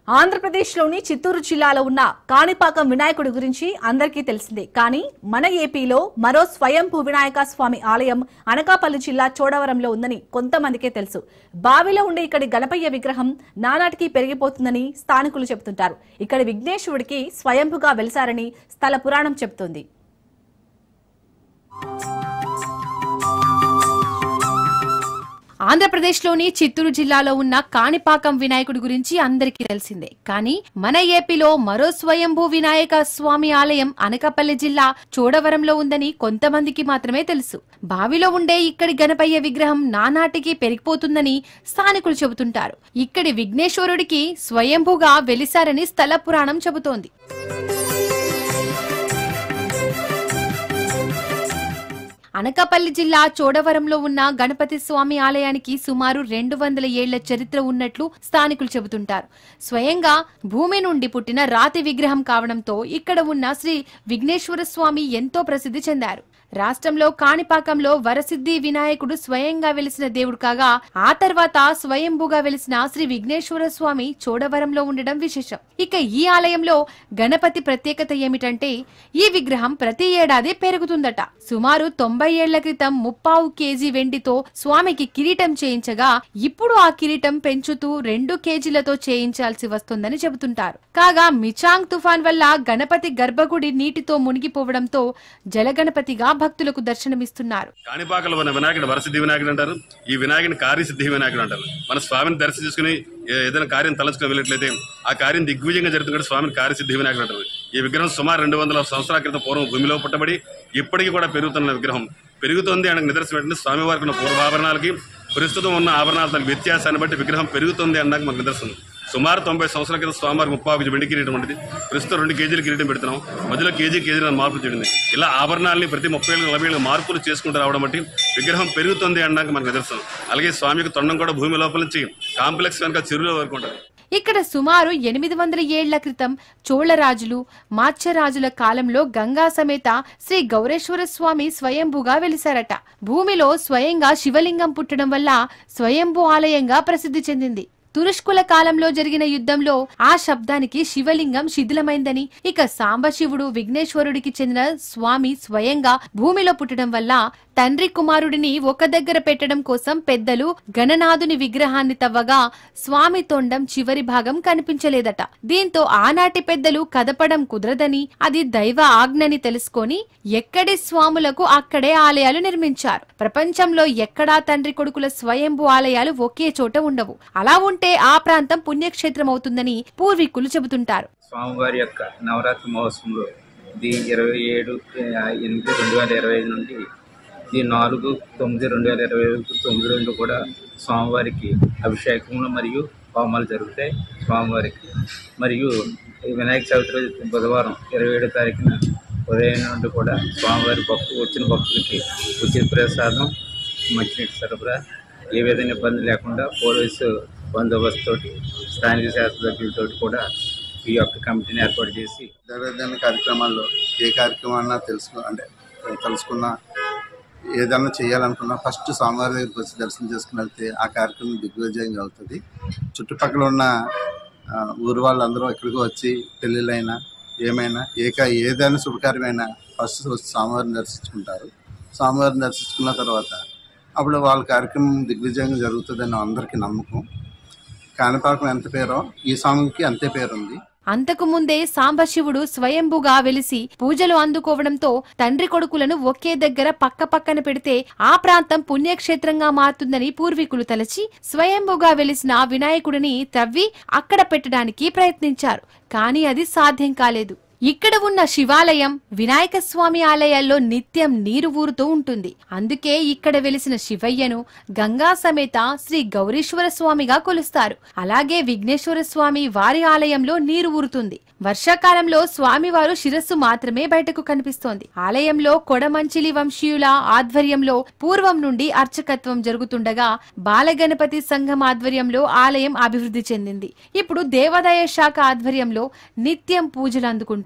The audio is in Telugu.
ఆంధ్రప్రదేశ్లోని చిత్తూరు జిల్లాలో ఉన్న కాణిపాకం వినాయకుడి గురించి అందరికీ తెలిసిందే. కానీ మన ఏపీలో మరో స్వయంభూ వినాయక స్వామి ఆలయం అనకాపల్లి జిల్లా చోడవరంలో ఉందని కొంతమందికే తెలుసు. బావిలో ఉండే ఇక్కడి గణపయ్య విగ్రహం నానాటికి పెరిగిపోతుందని స్థానికులు చెబుతుంటారు. ఇక్కడి విఘ్నేశ్వరుడికి స్వయంభుగా వెలిసారని స్థల పురాణం చెబుతోంది. ఆంధ్రప్రదేశ్లోని చిత్తూరు జిల్లాలో ఉన్న కాణిపాకం వినాయకుడి గురించి అందరికీ తెలిసిందే. కానీ మన ఏపీలో మరో స్వయంభూ వినాయక స్వామి ఆలయం అనకాపల్లి జిల్లా చోడవరంలో ఉందని కొంతమందికి మాత్రమే తెలుసు. బావిలో ఉండే ఇక్కడి గణపయ్య విగ్రహం నానాటికి పెరిగిపోతుందని స్థానికులు చెబుతుంటారు. ఇక్కడి విఘ్నేశ్వరుడికి స్వయంభూగా వెలిసారని స్థల పురాణం చెబుతోంది. అనకాపల్లి జిల్లా చోడవరంలో ఉన్న గణపతి స్వామి ఆలయానికి సుమారు 200 ఏళ్ల చరిత్ర ఉన్నట్లు స్థానికులు చెబుతుంటారు. స్వయంగా భూమి నుండి పుట్టిన రాతి విగ్రహం కావడంతో ఇక్కడ ఉన్న శ్రీ విఘ్నేశ్వర స్వామి ఎంతో ప్రసిద్ధి చెందారు. రాష్ట్రంలో కాణిపాకంలో వరసిద్ధి వినాయకుడు స్వయంగా వెలిసిన దేవుడు కాగా, ఆ తర్వాత స్వయంభూగా వెలిసిన శ్రీ విఘ్నేశ్వర స్వామి చోడవరంలో ఉండడం విశేషం. ఇక ఈ ఆలయంలో గణపతి ప్రత్యేకత ఏమిటంటే, ఈ విగ్రహం ప్రతి ఏడాది పెరుగుతుందట. సుమారు 90 ఏళ్ల క్రితం 3.5 కేజీ వెండితో స్వామికి కిరీటం చేయించగా, ఇప్పుడు ఆ కిరీటం పెంచుతూ 2 కేజీలతో చేయించాల్సి వస్తుందని చెబుతుంటారు. కాగా మిచాంగ్ తుఫాన్ వల్ల గణపతి గర్భగుడి నీటితో మునిగిపోవడంతో జలగణపతిగా భక్తులకు దర్శనమిస్తున్నారు. కాణిపాకలో ఉన్న వినాయకుడు వరసిద్ధి వినాయకుడు అంటారు. ఈ వినాయకుడిని కార్యసిద్ధి వినాయకుడు అంటారు. మన స్వామిని దర్శనం చేసుకుని ఏదైనా కార్యం తలంచుకుని వెళ్ళినట్లయితే ఆ కార్యం దిగ్విజయంగా జరుగుతున్నట్టు స్వామిని కార్యసిద్ధి వినాయకుడు అంటారు. ఈ విగ్రహం సుమారు 200 సంవత్సరాల క్రితం పూర్వం భూమిలో పుట్టబడి ఇప్పటికీ కూడా పెరుగుతున్న విగ్రహం. పెరుగుతుంది అనడానికి నిదర్శనం ఏంటంటే, స్వామివారికి ఉన్న పూర్వాభరణాలకి ప్రస్తుతం ఉన్న ఆభరణాల వ్యత్యాసాన్ని బట్టి విగ్రహం పెరుగుతుంది అనడానికి మనకు నిదర్శనం. సుమారు 90 సంవత్సరాల క్రితం స్వామివారికి 3.5 కేజీ వెండి కిరీటం ఉండేది. ప్రస్తుతం 2 కేజీల కిరీటం పెడుతున్నాం. మధ్యలో కేజీ మార్పులు చేయండి. ఇలా ఆభరణాలని ప్రతి 30-40 ఏళ్ళు మార్పులు చేసుకుంటూ రావడం బట్టి విగ్రహం పెరుగుతుంది అనడానికి మనకు నిదర్శనం. అలాగే స్వామికి తొండం కూడా భూమి లోపల నుంచి కాంప్లెక్స్ కనుక చెరువులో వరకు ఉంటుంది. ఇక్కడ సుమారు 800 ఏళ్ల క్రితం చోళరాజులు, మాత్స్యరాజుల కాలంలో గంగా సమేత శ్రీ గౌరేశ్వర స్వామి స్వయంభూగా వెలిసారట. భూమిలో స్వయంగా శివలింగం పుట్టడం వల్ల స్వయంభూ ఆలయంగా ప్రసిద్ధి చెందింది. తురుష్కుల కాలంలో జరిగిన యుద్ధంలో ఆ శబ్దానికి శివలింగం శిథిలమైందని, ఇక సాంబశివుడు విఘ్నేశ్వరుడికి చెందిన స్వామి స్వయంగా భూమిలో పుట్టడం వల్ల తండ్రి కుమారుడిని ఒక దగ్గర పెట్టడం కోసం పెద్దలు గణనాథుని విగ్రహాన్ని తవ్వగా స్వామి తొండం చివరి భాగం కనిపించలేదట. దీంతో ఆనాటి పెద్దలు కదపడం కుదరదని, అది దైవ ఆజ్ఞని తెలుసుకొని ఎక్కడి స్వాములకు అక్కడే ఆలయాలు నిర్మించారు. ప్రపంచంలో ఎక్కడా తండ్రి కొడుకుల స్వయంభూ ఆలయాలు ఒకే చోట ఉండవు. అలా ఉంటే ఆ ప్రాంతం పుణ్యక్షేత్రం అవుతుందని పూర్వీకులు చెబుతుంటారు. స్వామివారి యొక్క నవరాత్రి మహోత్సవంలో 27/8/2025 నుండి 4/9/2025 9 రోజులు కూడా స్వామివారికి అభిషేకములు మరియు హోమాలు జరుగుతాయి. స్వామివారికి మరియు వినాయక చవితి రోజు బుధవారం 27వ తారీఖున ఉదయం నుండి కూడా స్వామివారి వచ్చిన భక్తులకి ఉచిత ప్రసాదం, మంచినీటి సరఫరా, ఏ విధంగా ఇబ్బంది లేకుండా పోలీసు బందోబస్తుతోటి స్థానిక శాస్త్రజ్ఞులతో కూడా ఈ యొక్క కమిటీని ఏర్పాటు చేసి జరగని కార్యక్రమాల్లో ఏ కార్యక్రమాన్నా తెలుసుకున్నా ఏదన్నా చేయాలనుకున్నా ఫస్ట్ స్వామివారి దగ్గరికి వచ్చి దర్శనం చేసుకుని వెళ్తే ఆ కార్యక్రమం దిగ్విజయంగా అవుతుంది. చుట్టుపక్కల ఉన్న ఊరు వాళ్ళందరూ ఇక్కడికి వచ్చి పెళ్ళిళ్ళైనా ఏమైనా ఏదైనా శుభకార్యమైనా ఫస్ట్ వచ్చి స్వామివారిని దర్శించుకుంటారు. స్వామివారిని దర్శించుకున్న తర్వాత అప్పుడు వాళ్ళ కార్యక్రమం దిగ్విజయంగా జరుగుతుందని అందరికీ నమ్మకం. కాణిపాకం ఎంత పేరో ఈ స్వామికి అంతే పేరుంది. అంతకు ముందే సాంబశివుడు స్వయంభుగా వెలిసి పూజలు అందుకోవడంతో తండ్రి కొడుకులను ఒకే దగ్గర పక్కన పెడితే ఆ ప్రాంతం పుణ్యక్షేత్రంగా మారుతుందని పూర్వీకులు తలచి స్వయంభుగా వెలిసిన వినాయకుడిని తవ్వి అక్కడ పెట్టడానికి ప్రయత్నించారు. కానీ అది సాధ్యం కాలేదు. ఇక్కడ ఉన్న శివాలయం, వినాయక స్వామి ఆలయాల్లో నిత్యం నీరు ఊరుతూ ఉంటుంది. అందుకే ఇక్కడ వెలిసిన శివయ్యను గంగా సమేత శ్రీ గౌరీశ్వర స్వామిగా కొలుస్తారు. అలాగే విఘ్నేశ్వర స్వామి వారి ఆలయంలో నీరు ఊరుతుంది. వర్షాకాలంలో స్వామివారు శిరస్సు మాత్రమే బయటకు కనిపిస్తోంది. ఆలయంలో కొడమంచిలి వంశీయుల ఆధ్వర్యంలో పూర్వం నుండి అర్చకత్వం జరుగుతుండగా బాలగణపతి సంఘం ఆధ్వర్యంలో ఆలయం అభివృద్ధి చెందింది. ఇప్పుడు దేవాదాయ శాఖ ఆధ్వర్యంలో నిత్యం పూజలు అందుకుంటుంది.